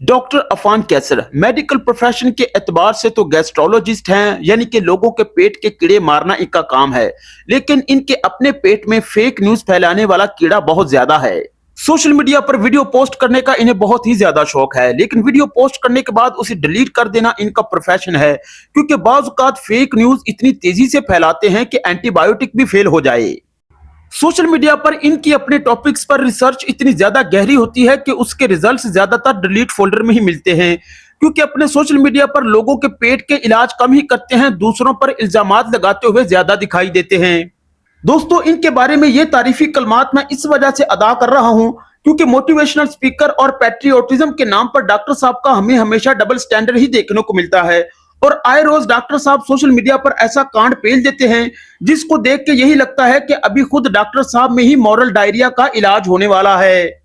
Doctor Afan कैसर medical profession के एतबार से तो गैस्ट्रोलॉजिस्ट हैं, यानी कि लोगों के पेट के कीड़े मारना इनका काम है। लेकिन इनके अपने पेट में फेक न्यूज फैलाने वाला कीड़ा बहुत ज्यादा है। सोशल मीडिया पर वीडियो पोस्ट करने का इन्हें बहुत ही ज्यादा शौक है, लेकिन वीडियो पोस्ट करने के बाद उसे डिलीट कर देना इनका प्रोफेशन है, क्योंकि बाज़ औक़ात फेक न्यूज इतनी तेजी से फैलाते हैं कि एंटीबायोटिक भी फेल हो जाए। सोशल मीडिया पर इनकी अपने टॉपिक्स पर रिसर्च इतनी ज्यादा गहरी होती है कि उसके रिजल्ट्स ज्यादातर डिलीट फोल्डर में ही मिलते हैं, क्योंकि अपने सोशल मीडिया पर लोगों के पेट के इलाज कम ही करते हैं, दूसरों पर इल्जामात लगाते हुए ज्यादा दिखाई देते हैं। दोस्तों, इनके बारे में ये तारीफी कलमात मैं इस वजह से अदा कर रहा हूं क्योंकि मोटिवेशनल स्पीकर और पैट्रियोटिज्म के नाम पर डॉक्टर साहब का हमें हमेशा डबल स्टैंडर्ड ही देखने को मिलता है और आए रोज डॉक्टर साहब सोशल मीडिया पर ऐसा कांड पेल देते हैं जिसको देख के यही लगता है कि अभी खुद डॉक्टर साहब में ही मॉरल डायरिया का इलाज होने वाला है।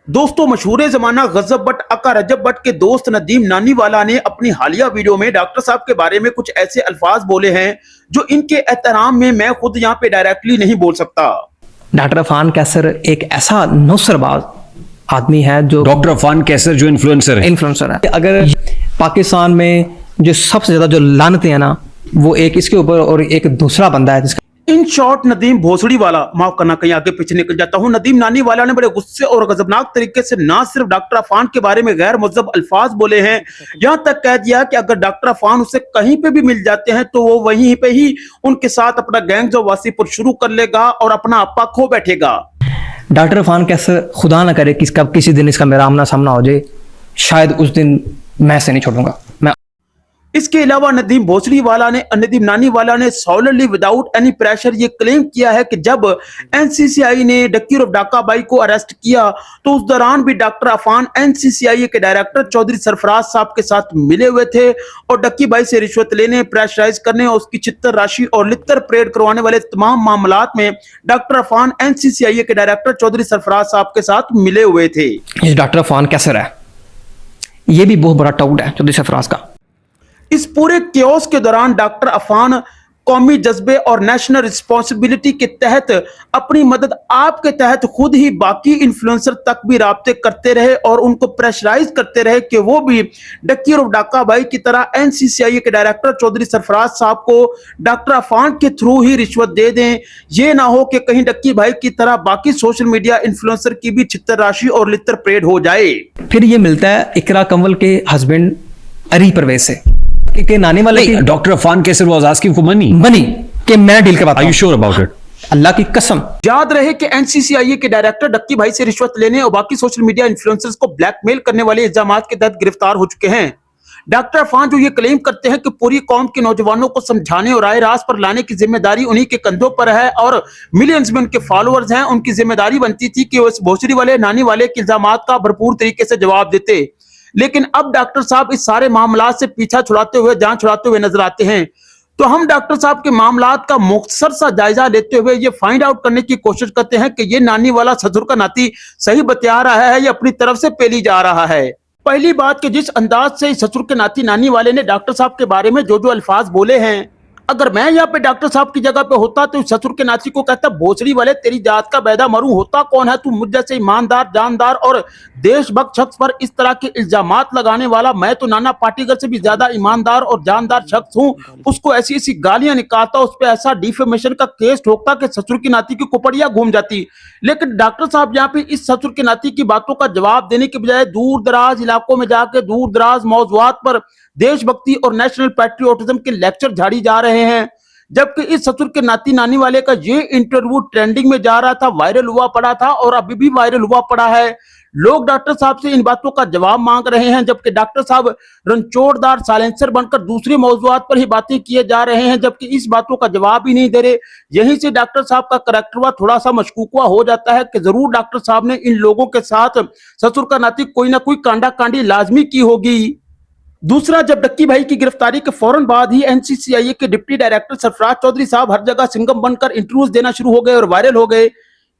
दोस्तों, मशहूर जमाना गजब बट अका रजब बट के दोस्त नदीम नानीवाला ने अपनी हालिया वीडियो में डॉक्टर साहब के बारे में कुछ ऐसे अल्फाज बोले हैं जो इनके एहतराम में मैं खुद यहाँ पे डायरेक्टली नहीं बोल सकता। डॉक्टर अफान कैसर एक ऐसा नौसरबाज आदमी है जो डॉक्टर अफान कैसर जो इन्फ्लुएंसर है। अगर पाकिस्तान में जो सबसे ज्यादा जो लानते हैं ना, वो एक इसके ऊपर और एक दूसरा बंदा है जिसका इन शॉर्ट नदीम भोसड़ी वाला, माफ करना कहीं आगे पीछे निकल जाता हूं। नदीम नानीवाला ने बड़े गुस्से और गजबनाक तरीके से ना सिर्फ डॉक्टर अफान के बारे में गैर मुहज़्ज़ब अल्फाज बोले हैं, यहां तक कह दिया कि अगर डॉक्टर अफान उसे कहीं पे भी मिल जाते हैं तो वो वहीं पे ही उनके साथ अपना गैंग जो वासीपुर शुरू कर लेगा और अपना आपा खो बैठेगा। डॉक्टर अफान कैसर खुदा ना करे किसी दिन इसका मेरा आमना सामना हो जाए, शायद उस दिन मैं से नहीं छोड़ूंगा। इसके अलावा नदीम नानीवाला ने सॉलिडली विदाउट एनी प्रेशर ये क्लेम किया है कि जब एनसीसीआई ने डक्की डाका बाई को अरेस्ट किया तो उस दौरान भी डॉक्टर अफान एनसीसीआई के डायरेक्टर चौधरी सरफराज साहब के साथ मिले हुए थे और डक्की बाई से रिश्वत लेने, प्रेशराइज करने और उसकी चित्तर राशि और लित्तर परेड करवाने वाले तमाम मामलात में डॉक्टर अफान एनसीसीआई के डायरेक्टर चौधरी सरफराज साहब के साथ मिले हुए थे। ये डॉक्टर अफान कैसर है, ये भी बहुत बड़ा टाउट है चौधरी सरफराज का। इस पूरे क्योस के दौरान डॉक्टर अफान कौमी जज्बे और नेशनल रिस्पॉन्सिबिलिटी के तहत अपनी मदद आपके तहत खुद ही बाकी इन्फ्लुएंसर तक भी राब्ते करते रहे और उनको प्रेशराइज करते रहे कि वो भी डक्की और डाका भाई की तरह एनसीसीआई के डायरेक्टर चौधरी सरफराज साहब को डॉक्टर अफान के थ्रू ही रिश्वत दे दें। ये ना हो कि कहीं डक्की भाई की तरह बाकी सोशल मीडिया इन्फ्लुएंसर की भी चित्तर राशि और लित्तर परेड हो जाए। फिर ये मिलता है इकरा कंवल के हस्बैंड अरी परवेज से कि नानी वाले की doctor Afan Qaiser was asking for money कि मैं डील करवाता हूं। Are you sure about it? Allah की कसम। याद रहे कि एनसीसीआई के डायरेक्टर डक्की भाई से रिश्वत लेने और बाकी सोशल मीडिया इन्फ्लुएंसर्स को ब्लैकमेल करने वाले इल्जामात के तहत गिरफ्तार हो चुके हैं। डॉक्टर अफान जो ये क्लेम करते हैं कि पूरी कौम के नौजवानों को समझाने और राय रास्त पर लाने की जिम्मेदारी उन्हीं के कंधों पर है और मिलियंस में उनके फॉलोअर्स हैं, उनकी जिम्मेदारी बनती थी कि वो इस भोसड़ी वाले नानी वाले के इल्जामात का भरपूर तरीके से जवाब देते। लेकिन अब डॉक्टर साहब इस सारे मामलात से पीछा छुड़ाते हुए, जान छुड़ाते हुए नजर आते हैं। तो हम डॉक्टर साहब के मामलात का मुख्तसर सा जायजा लेते हुए ये फाइंड आउट करने की कोशिश करते हैं कि ये नानी वाला ससुर का नाती सही बता रहा है या अपनी तरफ से पेली जा रहा है। पहली बात कि जिस अंदाज से ससुर के नाती नानी वाले ने डॉक्टर साहब के बारे में जो अल्फाज बोले हैं, अगर मैं यहाँ पे डॉक्टर साहब की जगह पे होता तो ससुर के नाती को कहता, भोसड़ी वाले तेरी जात का बैदा मरू होता कौन है तू, मुझ जैसे ईमानदार, जानदार और देशभक्त शख्स पर इस तरह के इल्जामात लगाने वाला। मैं तो नाना पाटीगर से भी ज्यादा ईमानदार और जानदार शख्स हूँ। उसको ऐसी ऐसी गालियां निकालता, उस पर ऐसा डिफेमेशन का केस ठोकता कि ससुर की नाती की कुपड़ियां घूम जाती। लेकिन डॉक्टर साहब यहाँ पे इस ससुर के नाती की बातों का जवाब देने के बजाय दूर दराज इलाकों में जाके दूर दराज मौजूदात पर देशभक्ति और नेशनल पैट्रियोटिज्म के लेक्चर झाड़ी जा रहे हैं। जबकि इस ससुर के नाती नानी वाले का ये इंटरव्यू ट्रेंडिंग में जा रहा था, वायरल हुआ पड़ा था और अभी भी वायरल हुआ पड़ा है। लोग डॉक्टर साहब से इन बातों का जवाब मांग रहे हैं, जबकि डॉक्टर साहब रंचोड़दार साइलेंसर बनकर दूसरे मौजूदात पर ही बातें किए जा रहे हैं, जबकि इस बातों का जवाब ही नहीं दे रहे। यहीं से डॉक्टर साहब का करैक्टर थोड़ा सा मशकूक हो जाता है कि जरूर डॉक्टर साहब ने इन लोगों के साथ ससुर का नाती कोई ना कोई कांडा कांडी लाजमी की होगी। दूसरा, जब डक्की भाई की गिरफ्तारी के फौरन बाद ही एनसीसीआई के डिप्टी डायरेक्टर सरफराज चौधरी साहब हर जगह सिंघम बनकर इंटरव्यूज देना शुरू हो गए और वायरल हो गए।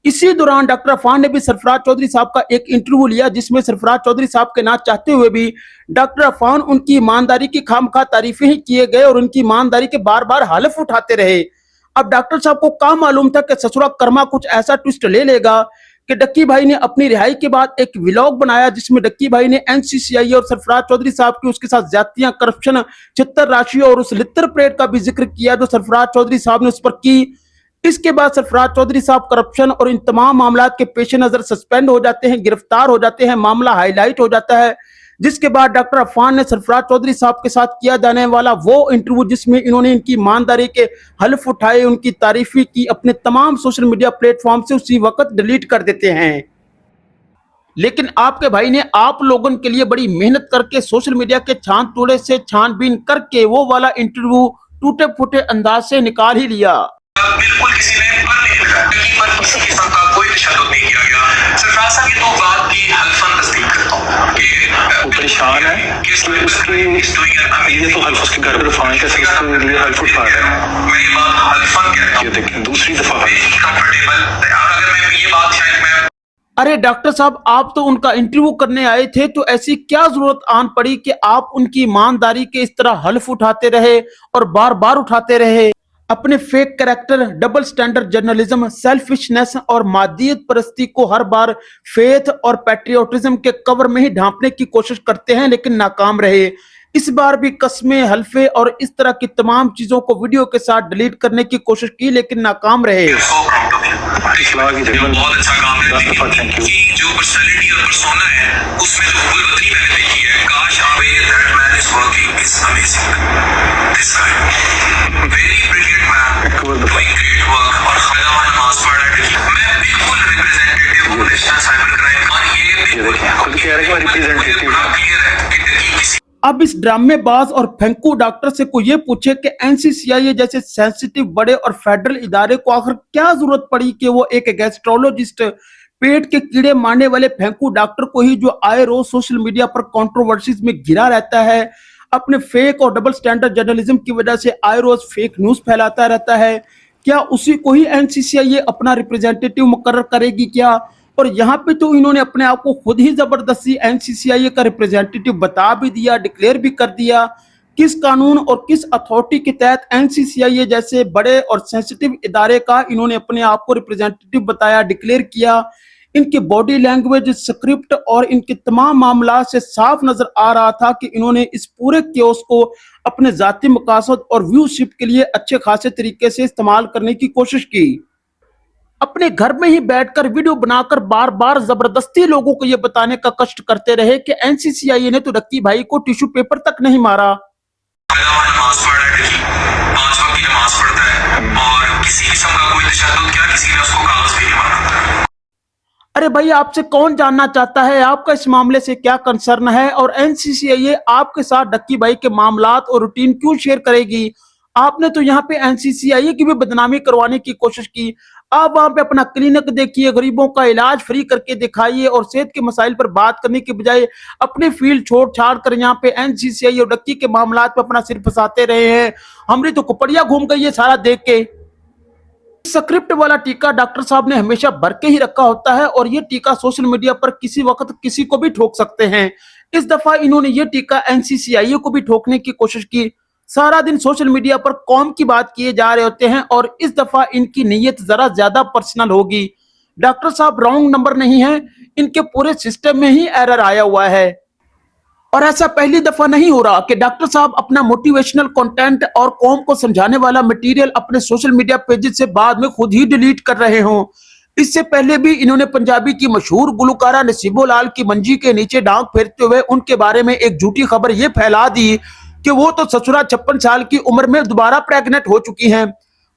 इसी दौरान डॉक्टर अफान ने भी सरफराज चौधरी साहब का एक इंटरव्यू लिया जिसमें सरफराज चौधरी साहब के ना चाहते हुए भी डॉक्टर अफान उनकी ईमानदारी की खामखा तारीफें ही किए गए और उनकी ईमानदारी के बार बार हलफ उठाते रहे। अब डॉक्टर साहब को क्या मालूम था कि ससुरा कर्मा कुछ ऐसा ट्विस्ट ले लेगा कि डक्की भाई ने अपनी रिहाई के बाद एक व्लॉग बनाया जिसमें डक्की भाई ने एनसीसीआई और सरफराज चौधरी साहब की उसके साथ ज्यादतियां, करप्शन, छितर राशि और उस लित्र परेड का भी जिक्र किया जो सरफराज चौधरी साहब ने उस पर की। इसके बाद सरफराज चौधरी साहब करप्शन और इन तमाम मामलात के पेश नजर सस्पेंड हो जाते हैं, गिरफ्तार हो जाते हैं, मामला हाईलाइट हो जाता है। जिसके बाद डॉक्टर अफान ने सरफराज चौधरी साहब के साथ किया जाने वाला वो इंटरव्यू जिसमें इन्होंने इनकी ईमानदारी के हल्फ उठाए, उनकी तारीफी की, अपने तमाम सोशल मीडिया प्लेटफॉर्म से उसी वक्त डिलीट कर देते हैं। लेकिन आपके भाई ने आप लोगों के लिए बड़ी मेहनत करके सोशल मीडिया के छान तोड़े से छानबीन करके वो वाला इंटरव्यू टूटे फूटे अंदाज से निकाल ही लिया। बिल्कुल किसी ने पर नहीं लगाया, कहीं पर किसी किस्म का कोई तशद्दुद नहीं किया गया। सरफराज साहब की तो बात की हल्फन तस्दीक करता हूं कि वो परेशान है कि उसकी ये तो हल्फ उसके घर पर फान के उसके लिए हल्फ उठा रहे हैं। मैं ये बात हल्फन कहता हूं। ये देखें दूसरी दफा कंफर्टेबल, और अगर मैं ये बात शायद मैं अरे डॉक्टर साहब, आप तो उनका इंटरव्यू करने आए थे, तो ऐसी क्या जरूरत आन पड़ी कि आप उनकी ईमानदारी के इस तरह हल्फ उठाते रहे और बार बार उठाते रहे। अपने fake character, double standard journalism, selfishness और मादियत परस्ती को हर बार फेथ और पैट्रियोटिज्म के कवर में ही ढांपने की कोशिश करते हैं, लेकिन नाकाम रहे। इस बार भी कस्में, हल्फे और इस तरह की तमाम चीजों को वीडियो के साथ डिलीट करने की कोशिश की, लेकिन नाकाम रहे। बहुत अच्छा काम है, लेकिन कि जो पर्सनालिटी और पर्सोना है उसमें जो फुलवतनी मैंने देखी है, काश आवे that man is working is amazing, this guy very brilliant man doing great work. और खैदा नमाज पढ़ रहे हैं, मैं बिल्कुल रिप्रेजेंटेटिव हूं नेशनल साइबर क्राइम, और ये देखिए खुद कह रहे हैं कि रिप्रेजेंटेटिव क्लियर है कि किसी अब इस ड्रामेबाज और फेंकू डॉक्टर से कोई ये पूछे कि एनसीसीआई जैसे सेंसिटिव बड़े और फेडरल इदारे को आखिर क्या जरूरत पड़ी कि वो एक गैस्ट्रोलॉजिस्ट, पेट के कीड़े मारने वाले फेंकू डॉक्टर को ही, जो आए रोज सोशल मीडिया पर कंट्रोवर्सीज में घिरा रहता है, अपने फेक और डबल स्टैंडर्ड जर्नलिज्म की वजह से आए रोज फेक न्यूज फैलाता रहता है, क्या उसी को ही एनसीसीआई अपना रिप्रेजेंटेटिव मुकर्रर करेगी क्या? और यहाँ पे तो इन्होंने अपने आप को खुद ही जबरदस्ती एनसीसीआई का रिप्रेजेंटेटिव बता भी दिया, डिक्लेयर भी कर दिया। किस कानून और किस अथॉरिटी के तहत एनसीसीआई जैसे बड़े और सेंसिटिव इदारे का इन्होंने अपने आप को रिप्रेजेंटेटिव बताया, डिक्लेयर किया? इनकी बॉडी लैंग्वेज, स्क्रिप्ट और इनके तमाम मामला से साफ नजर आ रहा था कि इन्होंने इस पूरे केओस को अपने जाती मकासद और व्यूशिप के लिए अच्छे खासे तरीके से इस्तेमाल करने की कोशिश की। अपने घर में ही बैठकर वीडियो बनाकर बार बार जबरदस्ती लोगों को यह बताने का कष्ट करते रहे कि एनसीसीआई ने तो डक्की भाई को टिश्यू पेपर तक नहीं मारा। नमाज पढ़ रहा है, 5 वक्त की नमाज पढ़ता है, और किसी किस्म का कोई तशद्दुद किया, किसी ने उसको कागज भी नहीं मारा। अरे भाई, आपसे कौन जानना चाहता है आपका इस मामले से क्या कंसर्न है, और एनसीसीआई आपके साथ डक्की भाई के मामलात और रूटीन क्यों शेयर करेगी? आपने तो यहाँ पे एनसीसीआई की भी बदनामी करवाने की कोशिश की। आप वहां पे अपना क्लिनिक देखिए, गरीबों का इलाज फ्री करके दिखाइए, और सेहत के मसाइल पर बात करने के बजाय अपनी फील्ड छोड़ छाड़ कर यहाँ पे एनसीसीआई और डक्की के मामलात पे अपना सिर फंसाते रहे हैं। हमने तो कुपड़िया घूम गई है सारा देख के। स्क्रिप्ट वाला टीका डॉक्टर साहब ने हमेशा भर के ही रखा होता है, और ये टीका सोशल मीडिया पर किसी वक्त किसी को भी ठोक सकते हैं। इस दफा इन्होंने ये टीका एनसीसीआई को भी ठोकने की कोशिश की। सारा दिन सोशल मीडिया पर कौम की बात किए जा रहे होते हैं, और इस दफा इनकी नीयत जरा ज्यादा पर्सनल होगी। डॉक्टर साहब रॉन्ग नंबर नहीं है, इनके पूरे सिस्टम में ही एरर आया हुआ है। और ऐसा पहली दफा नहीं हो रहा कि डॉक्टर साहब अपना मोटिवेशनल कंटेंट और कौम को समझाने वाला मटेरियल अपने सोशल मीडिया पेजेस से बाद में खुद ही डिलीट कर रहे हों। इससे पहले भी इन्होंने पंजाबी की मशहूर गुलकारा नसीबो लाल की मंजी के नीचे डांग फेरते हुए उनके बारे में एक झूठी खबर ये फैला दी कि वो तो ससुरा 56 साल की उम्र में दोबारा प्रेग्नेंट हो चुकी हैं।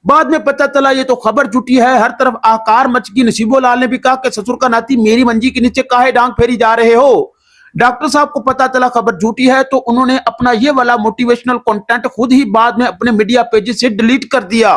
बाद में पता चला ये तो खबर झूठी है। हर तरफ आकार मच गई। नसीबो लाल ने भी कहा कि ससुर का नाती मेरी मंजी के नीचे काहे डांग फेरी जा रहे हो। डॉक्टर साहब को पता चला खबर झूठी है, तो उन्होंने अपना ये वाला मोटिवेशनल कंटेंट खुद ही बाद में अपने मीडिया पेज से डिलीट कर दिया।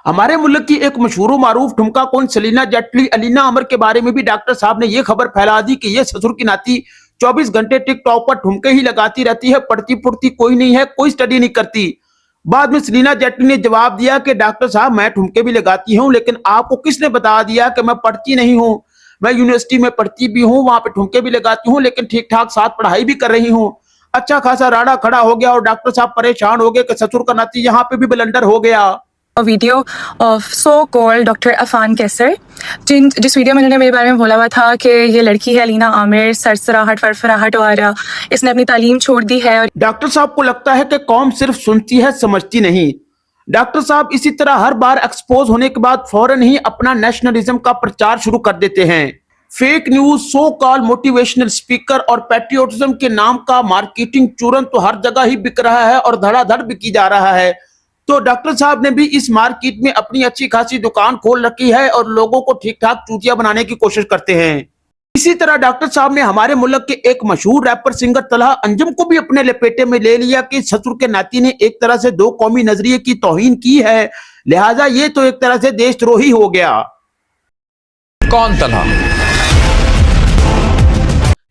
हमारे मुल्क की एक मशहूर मारूफ ठुमका कौन सलीना जेटली अलीना अमर के बारे में भी डॉक्टर साहब ने यह खबर फैला दी कि यह ससुर की नाती 24 घंटे टिकटॉक पर ठुमके ही लगाती रहती है, पढ़ती पुढ़ती कोई नहीं है, कोई स्टडी नहीं करती। बाद में सलीना जेटली ने जवाब दिया कि डॉक्टर साहब मैं ठुमके भी लगाती हूं, लेकिन आपको किसने बता दिया कि मैं पढ़ती नहीं हूं? मैं यूनिवर्सिटी में पढ़ती भी हूं, वहां पे ठुमके भी लगाती हूं, लेकिन ठीक ठाक साथ पढ़ाई भी कर रही हूं। अच्छा खासा राड़ा खड़ा हो गया और डॉक्टर साहब परेशान हो गए कि ससुर का नाती यहाँ पे भी ब्लंडर हो गया। a video of so-called Dr. Afan Kaisar, जिस वीडियो में उन्होंने मेरे बारे में बोला हुआ था कि ये लड़की है लीना आमिर, सरसराहट फरफराहट और इसने अपनी तालीम छोड़ दी है। और डॉक्टर साहब को लगता है कि कौम सिर्फ सुनती है, समझती नहीं। डॉक्टर साहब इसी तरह हर बार एक्सपोज होने के बाद फौरन ही अपना नेशनलिज्म का प्रचार शुरू कर देते हैं। फेक न्यूज, सो कॉल मोटिवेशनल स्पीकर और पैट्रियोटिज्म के नाम का मार्केटिंग चूरन तो हर जगह ही बिक रहा है और धड़ाधड़ बिकी जा रहा है। तो डॉक्टर साहब ने भी इस मार्केट में अपनी अच्छी खासी दुकान खोल रखी है और लोगों को ठीक ठाक चूतिया बनाने की कोशिश करते हैं। इसी तरह डॉक्टर साहब ने हमारे मुल्क के एक मशहूर रैपर सिंगर तलहा अंजुम को भी अपने लपेटे में ले लिया कि ससुर के नाती ने एक तरह से दो कौमी नजरिए की तौहीन की है, लिहाजा ये तो एक तरह से देशद्रोही हो गया। कौन तलहा?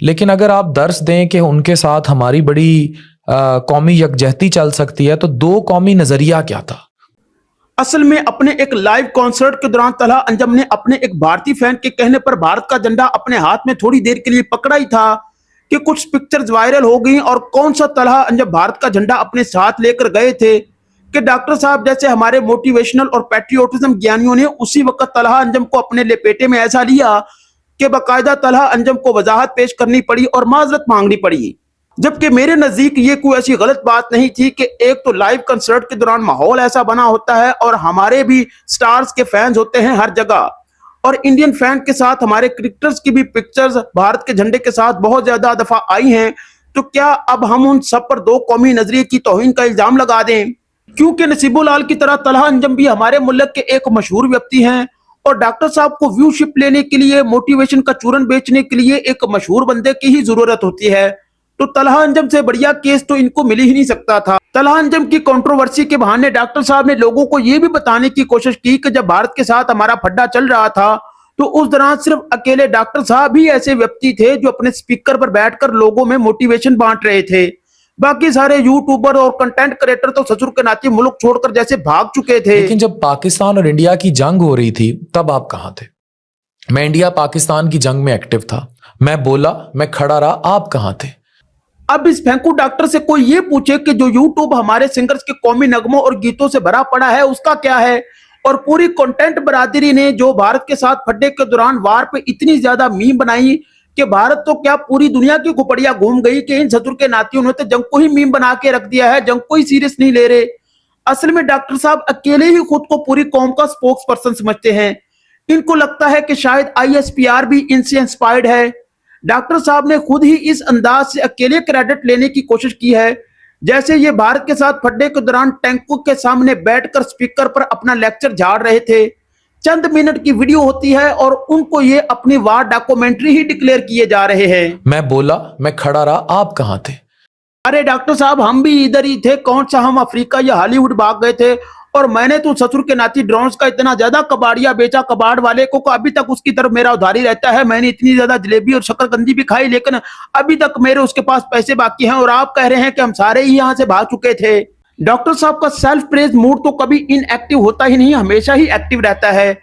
लेकिन अगर आप दर्श दें कि उनके साथ हमारी बड़ी कौमी यकजहती चल सकती है, तो दो कौमी नजरिया क्या था? असल में अपने एक लाइव कॉन्सर्ट के दौरान तलहा अंजुम ने अपने एक भारतीय फैन के कहने पर भारत का झंडा अपने हाथ में थोड़ी देर के लिए पकड़ा ही था कि कुछ पिक्चर्स वायरल हो गई। और कौन सा तलहा अंजुम भारत का झंडा अपने साथ लेकर गए थे कि डॉक्टर साहब जैसे हमारे मोटिवेशनल और पैट्रियोटिज्म ज्ञानियों ने उसी वक्त तलहा अंजुम को अपने लपेटे में ऐसा लिया कि बाकायदा तलहा अंजुम को वजाहत पेश करनी पड़ी और माजरत मांगनी पड़ी। जबकि मेरे नजदीक ये कोई ऐसी गलत बात नहीं थी कि एक तो लाइव कंसर्ट के दौरान माहौल ऐसा बना होता है और हमारे भी स्टार्स के फैंस होते हैं हर जगह, और इंडियन फैन के साथ हमारे क्रिकेटर्स की भी पिक्चर्स भारत के झंडे के साथ बहुत ज्यादा दफा आई हैं। तो क्या अब हम उन सब पर दो कौमी नजरिए की तौहीन का इल्जाम लगा दें? क्योंकि नसीबुल्लाह की तरह तलहा अंजुम भी हमारे मुल्क के एक मशहूर व्यक्ति हैं और डॉक्टर साहब को व्यूशिप लेने के लिए, मोटिवेशन का चूरन बेचने के लिए एक मशहूर बंदे की ही जरूरत होती है। तो तलहा अंजुम से बढ़िया केस तो इनको मिल ही नहीं सकता था। तलहा अंजुम की कंट्रोवर्सी के बहाने डॉक्टर साहब ने लोगों को यह भी बताने की कोशिश की कि जब भारत के साथ हमारा फड्डा चल रहा था तो उस दौरान सिर्फ अकेले डॉक्टर साहब ही ऐसे व्यक्ति थे जो अपने स्पीकर पर बैठकर लोगों में मोटिवेशन बांट रहे थे। बाकी सारे यूट्यूबर और कंटेंट क्रिएटर तो ससुर के नाते मुल्क छोड़कर जैसे भाग चुके थे। लेकिन जब पाकिस्तान और इंडिया की जंग हो रही थी तब आप कहां थे? मैं इंडिया पाकिस्तान की जंग में एक्टिव था, मैं बोला, मैं खड़ा रहा, आप कहां थे? अब इस फेंकू डॉक्टर से कोई ये पूछे कि जो यूट्यूब हमारे सिंगर्स के कौमी नगमों और गीतों से भरा पड़ा है उसका क्या है, और पूरी कंटेंट बरादरी ने जो भारत के साथ फड्डे के दौरान वार पे इतनी ज्यादा मीम बनाई कि भारत तो क्या पूरी दुनिया की खोपड़ियां घूम गई कि इन ससुर के नातियों ने तो जंग को ही मीम बना के रख दिया है, जंग को ही सीरियस नहीं ले रहे। असल में डॉक्टर साहब अकेले ही खुद को पूरी कौम का स्पोक्स पर्सन समझते हैं। इनको लगता है कि शायद ISPR भी इनसे इंस्पायर्ड है। डॉक्टर साहब ने खुद ही इस अंदाज से अकेले क्रेडिट लेने की कोशिश की है जैसे ये भारत के साथ फड्डे के दौरान टैंकों के सामने बैठकर स्पीकर पर अपना लेक्चर झाड़ रहे थे। चंद मिनट की वीडियो होती है और उनको ये अपनी वार डॉक्यूमेंट्री ही डिक्लेयर किए जा रहे हैं। मैं बोला, मैं खड़ा रहा, आप कहां थे? अरे डॉक्टर साहब हम भी इधर ही थे, कौन सा हम अफ्रीका या हॉलीवुड भाग गए थे। और मैंने तो ससुर के नाती ड्रोन्स का इतना ज्यादा कबाड़िया बेचा कबाड़ वाले को अभी तक उसकी तरफ मेरा उधारी रहता है। मैंने इतनी ज्यादा जलेबी और शकरकंदी भी खाई लेकिन अभी तक मेरे उसके पास पैसे बाकी हैं और आप कह रहे हैं कि हम सारे ही यहाँ से भाग चुके थे। डॉक्टर साहब का सेल्फ प्रेज मूड तो कभी इनएक्टिव होता ही नहीं, हमेशा ही एक्टिव रहता है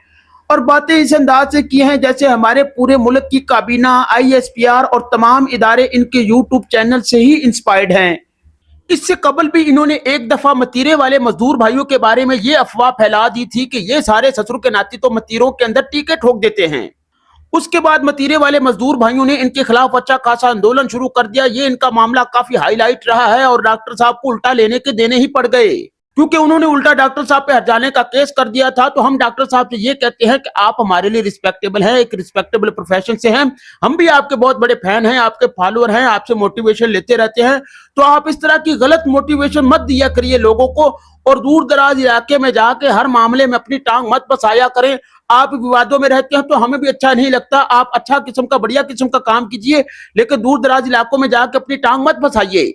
और बातें इस अंदाज से की हैं जैसे हमारे पूरे मुल्क की काबीना, ISPR और तमाम इदारे इनके यूट्यूब चैनल से ही इंस्पायर्ड हैं। इससे कबल भी इन्होंने एक दफा मतीरे वाले मजदूर भाइयों के बारे में ये अफवाह फैला दी थी कि ये सारे ससुर के नाती तो मतीरों के अंदर टीके ठोक देते हैं। उसके बाद मतीरे वाले मजदूर भाइयों ने इनके खिलाफ अच्छा खासा आंदोलन शुरू कर दिया। ये इनका मामला काफी हाईलाइट रहा है और डॉक्टर साहब को उल्टा लेने के देने ही पड़ गए क्योंकि उन्होंने उल्टा डॉक्टर साहब पे हटाने का केस कर दिया था। तो हम डॉक्टर साहब से ये कहते हैं कि आप हमारे लिए रिस्पेक्टेबल हैं, एक रिस्पेक्टेबल प्रोफेशन से हैं, हम भी आपके बहुत बड़े फैन हैं, आपके फॉलोअर हैं, आपसे मोटिवेशन लेते रहते हैं। तो आप इस तरह की गलत मोटिवेशन मत दिया करिए लोगों को और दूर दराज इलाके में जाके हर मामले में अपनी टांग मत फंसाया करें। आप विवादों में रहते हैं तो हमें भी अच्छा नहीं लगता। आप अच्छा किस्म का, बढ़िया किस्म का काम कीजिए लेकिन दूर दराज इलाकों में जाके अपनी टांग मत फंसाइए।